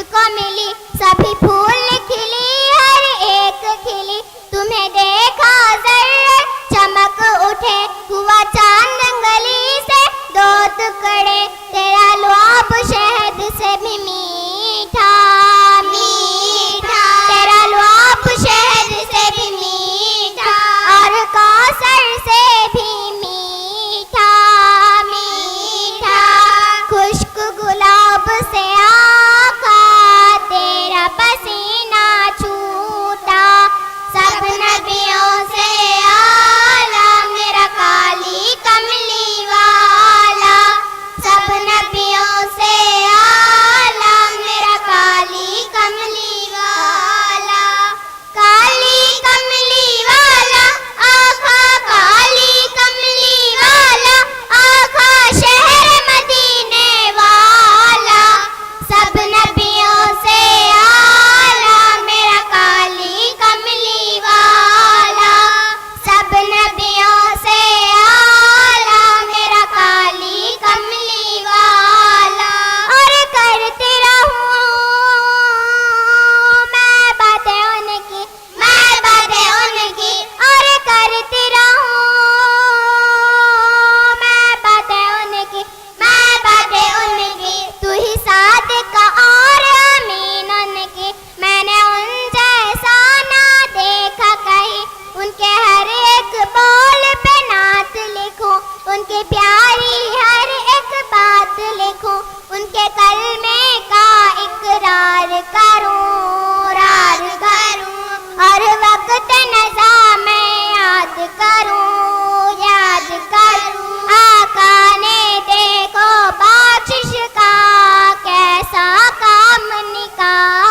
मुझको मिली, सभी फूल खिली, हर एक खिली। तुम्हें देखा जर्रे चमक उठे, हुआ चांद गली से दो टुकड़े। तेरा लुआब शहद से भी मीठा मीठा, तेरा लुआब शहद से भी मीठा, और कौसर से भी मीठा मीठा। खुश्क गुलाब से आका तेरा पसीना छूटा, सब नबियों से आला मेरा काली कमली वाला, सब नबियों से आला मेरा काली कमली वाला। काली कमली वाला आका, काली कमली वाला आका, शहर मदीने वाला, सब नबियों से आला मेरा काली कमली वाला, सब नबियों से आला मेरा काली कमली वाला। और करती रहूं मैं बातें उनकी, मैं बातें उनकी, और करती रहूं मैं बातें उनकी, मैं बातें उनकी। तू ही सादिक और अमीन उनकी, मैंने उन जैसा ना देखा कहीं। उनके हर एक बोल पे नात लिखूं, उनकी प्यारी हर एक बात लिखूं, उनके कलमे का इकरार करूं रार करूं, और वक्त नज़ा मैं याद करूं। आका ने देखो बख्शिश का कैसा काम निकाला।